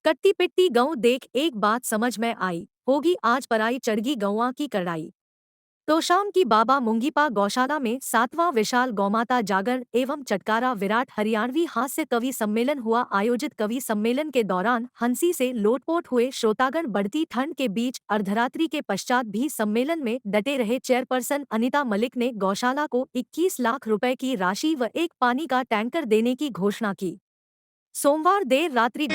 कट्टी पिट्टी गऊ देख एक बात समझ में आई, होगी आज पराई चढ़गी गौआ की कड़ाई। तो शाम की बाबा मुंगीपा गौशाला में 7वां विशाल गौमाता जागर एवं चटकारा विराट हरियाणवी हास्य कवि सम्मेलन हुआ आयोजित। कवि सम्मेलन के दौरान हंसी से लोटपोट हुए श्रोतागण। बढ़ती ठंड के बीच अर्धरात्रि के पश्चात भी सम्मेलन में डटे रहे। चेयरपर्सन अनीता मलिक ने गौशाला को 21 लाख रुपए की राशि व एक पानी का टैंकर देने की घोषणा की। सोमवार देर रात्रि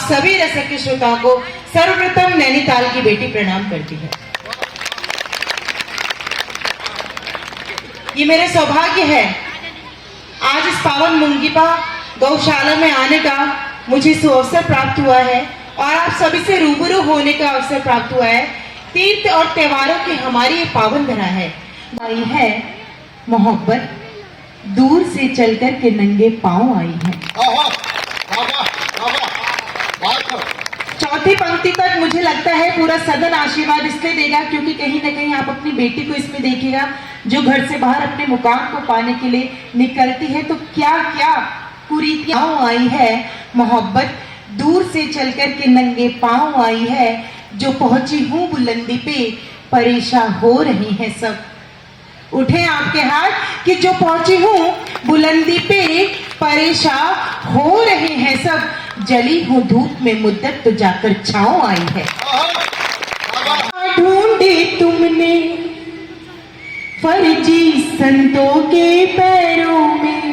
सभी रसिक के श्रोताओं को सर्वप्रथम नैनीताल की बेटी प्रणाम करती है। ये मेरा सौभाग्य है आज इस पावन मुंगीपा गौशाला में आने का मुझे सुअवसर प्राप्त हुआ है और आप सभी से रूबरू होने का अवसर प्राप्त हुआ है। तीर्थ और त्योहारों की हमारी ये पावन धरा है। आई है मोहब्बत दूर से चलकर के नंगे पांव आई है। चौथी पंक्ति तक मुझे लगता है पूरा सदन आशीर्वाद इसलिए देगा क्योंकि कहीं ना कहीं आप अपनी बेटी को इसमें देखिएगा जो घर से बाहर अपने मुकाम को पाने के लिए निकलती है। तो क्या क्या कुरीतियां आई है। मोहब्बत दूर से चलकर के नंगे पांव आई है, जो पहुंची हूँ बुलंदी पे परेशान हो रही है सब। उठे आपके हाथ कि जो पहुंची हूँ बुलंदी पे परेशान हो रहे हैं सब। जली हूँ धूप में मुद्दत तो जाकर छाँव आई है। ढूंढे तुमने फर्जी संतों के पैरों में।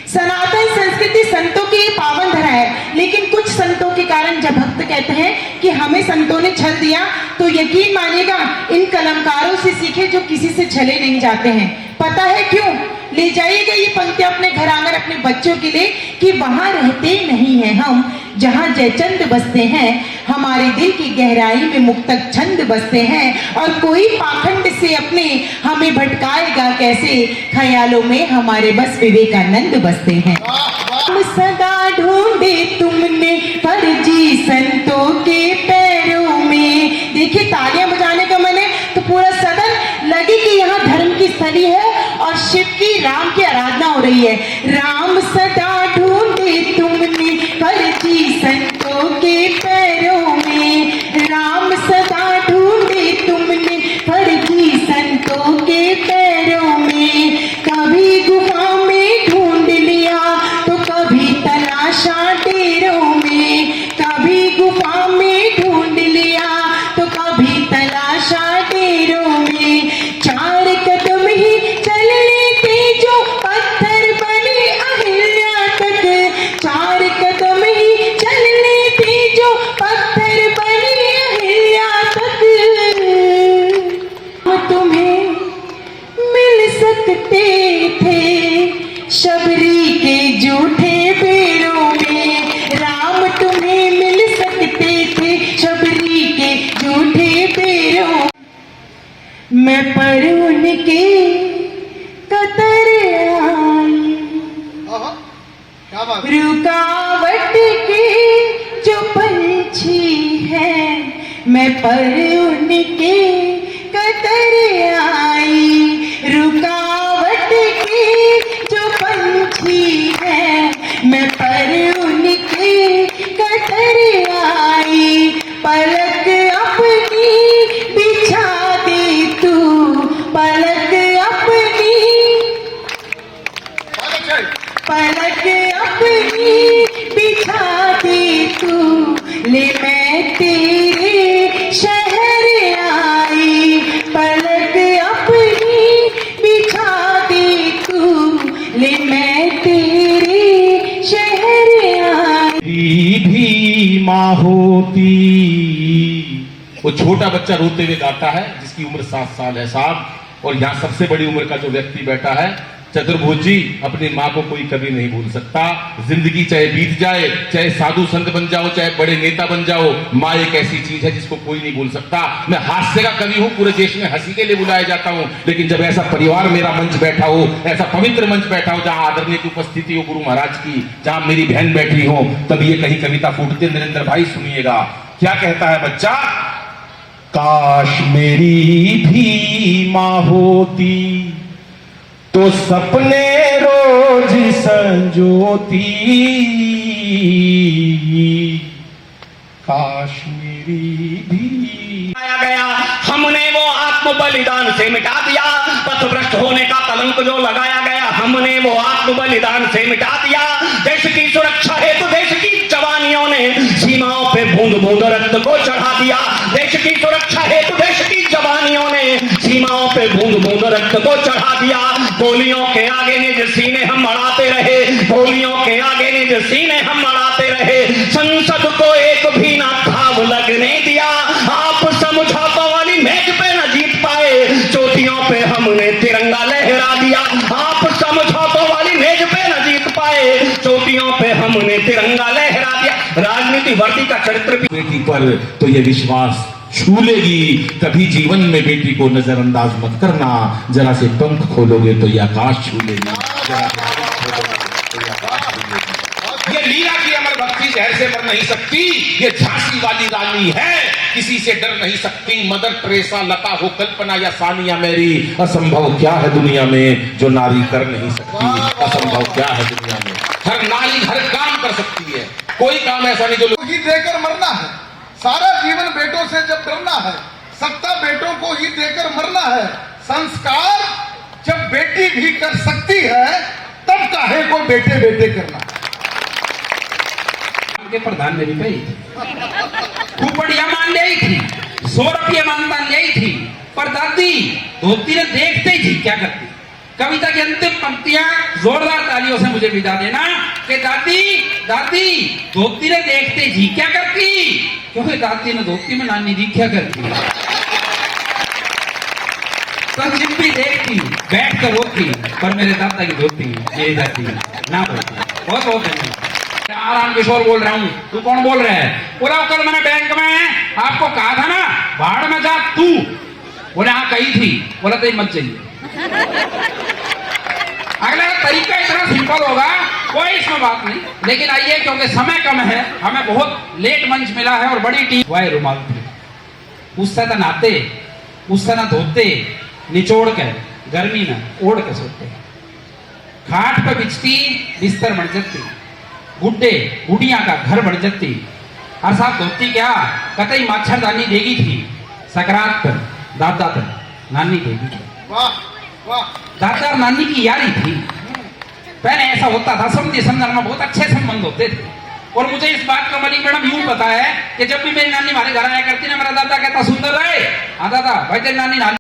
सनातन संस्कृति संतों की पावन धरा है, लेकिन कुछ संतों के कारण जब भक्त कहते हैं कि हमें संतों ने छल दिया तो यकीन मानिएगा इन कलमकारों से सीखे जो किसी से छले नहीं जाते हैं। पता है क्यों? ले जाइएगा ये पंक्तियां अपने घर आंगन अपने बच्चों के लिए कि वहां रहते नहीं हैं हम जहां जयचंद बसते हैं। हमारे दिल की गहराई में मुक्तक छंद बसते हैं और कोई पाखंड से अपने हमें भटकाएगा कैसे। ख्यालों में हमारे बस विवेकानंद बसते हैं। हम सदा ढूंढे तुमने फर्जी संतों के पैरों में। देखिए तालियां बजाने का मन है तो पूरा सदन लगे कि यहाँ धर्म की स्थली है और शिव की राम की आराधना हो रही है। राम सदा ढूंढे तुमने फर्जी संतों के पैरों में। राम सदा ढूंढे तुमने फर्जी संतों के पैरों में। कभी गुफा में ढूंढ लिया तो कभी तलाशा डेरों में। कभी गुफा में ढूंढ लिया तो कभी तलाशा डेरों में। चार कदम ही चलने थे जो पत्थर बने अहिल्या तक। चार कदम ही चलने थे जो पत्थर बने अहिल्या तक। तुम्हें मिल सकते थे शबरी के झूठे पेड़ों में। राम तुम्हें मिल सकते थे शबरी के झूठे पेड़ों। मैं पर उनके कतर आई रुकावट के जो पंछी है। मैं पर उनके कतर आई रुकावट के जो पंछी है। मैं पर उनके कतर आई। पलक अपनी बिछा दे तू, पलक अपनी बिछा दे तू। ले मैं तेरे माँ होती। वो छोटा बच्चा रोते हुए गाता है जिसकी उम्र 7 साल है साहब। और यहाँ सबसे बड़ी उम्र का जो व्यक्ति बैठा है चतुर्भुज जी, अपनी माँ को कोई कभी नहीं भूल सकता। जिंदगी चाहे बीत जाए, चाहे साधु संत बन जाओ, चाहे बड़े नेता बन जाओ, माँ एक ऐसी चीज है जिसको कोई नहीं भूल सकता। मैं हास्य का कवि हूँ, पूरे देश में हंसी के लिए बुलाया जाता हूँ, लेकिन जब ऐसा परिवार मेरा मंच बैठा हो, ऐसा पवित्र मंच बैठा हो जहां आदरणीय की उपस्थिति हो गुरु महाराज की, जहां मेरी बहन बैठी हो, तब ये कहीं कविता फूटते। नरेंद्र भाई सुनिएगा क्या कहता है बच्चा। काश मेरी भी माँ होती तो सपने रोज संजोती। काश मेरी भी आया गया, हमने वो आत्म बलिदान से मिटा दिया। पथभ्रष्ट होने का कलंक जो लगाया गया, हमने वो आत्म बलिदान से मिटा दिया। देश की सुरक्षा हेतु देश की जवानियों ने सीमाओं पे बूंद बूंद रक्त को चढ़ा दिया। देश की सुरक्षा हेतु देश की जवानियों ने सीमाओं पे बूंद बूंद रक्त को चढ़ा दिया। गोलियों के आगे निज सीने हम अड़ाते रहे, गोलियों के आगे निज सीने हम अड़ाते रहे। संसद को एक भी ना घाव लगने दिया। आप समझौतों वाली मेज पे न जीत पाए, चोटियों पे हमने तिरंगा लहरा दिया। आप समझौतों वाली मेज पे न जीत पाए, चोटियों पे हमने तिरंगा लहरा दिया। राजनीति वर्दी का चरित्र भी बेटी पर तो ये विश्वास छू लेगी, तभी जीवन में बेटी को नजरअंदाज मत करना। जरा से पंख खोलोगे तो ये आकाश छू लेगी, जरा से पंख खोलोगे तो ये आकाश छू लेगी। ये लीला की अमर भक्ति जहर से मर नहीं सकती, ये झांसी वाली रानी है, किसी से डर नहीं सकती। मदर टेरेसा, लता हो, कल्पना या सानिया मेरी, असंभव क्या है दुनिया में जो नारी कर नहीं सकती। असंभव क्या है दुनिया में, हर नारी हर काम कर सकती है, कोई काम ऐसा नहीं जो ही देकर मरना है। सारा जीवन बेटों से जब डरना है, सत्ता बेटों को ही देकर मरना है। संस्कार जब बेटी भी कर सकती है, तब काहे को बेटे बेटे करना। के प्रधान मेरी गई खूब बढ़िया मान ली थी, 100 रुपये मानता ली थी, पर दादी धोती ने देखते ही क्या करती। कविता की अंतिम पंक्तियां जोरदार तालियों से मुझे विदा देना कि दादी दादी धोती ने देखते जी क्या करती, क्योंकि दादी ने धोती में नानी दी क्या करती। संजीव भी देखती, बैठ कर रोती, पर मेरे दादा की धोती यही दादी ना बोलती। बहुत बहुत आराम किशोर बोल रहा हूँ। तू कौन बोल रहा है? बोला कल मैंने बैंक में आपको कहा था ना भाड़ में जा तू, बोले हाँ कही थी। बोला तो मत जाइए। अगला तरीका इतना सिंपल होगा, कोई इसमें बात नहीं, लेकिन आइए क्योंकि समय कम है, हमें बहुत लेट मंच मिला है और बड़ी टीम वाई रुमाल थी। उससे न नहाते, उससे न धोते, निचोड़ के गर्मी में ओढ़ के सोते, खाट पे बिछती बिस्तर बन जाती, गुड्डे गुड़िया का घर बन जाती। हर साथ धोती क्या कतई मच्छरदानी देगी थी, सकरात पर दादा पर नानी देगी थी। वाह वाह, दादा और नानी की यारी थी। पहले ऐसा होता था, समझे समझने में बहुत अच्छे संबंध होते थे। और मुझे इस बात का मलिक मैडम यूं पता है कि जब भी मेरी नानी हमारे घर आया करती ना, मेरा दादा कहता सुंदर रहे, हाँ दादा भाई तेरी नानी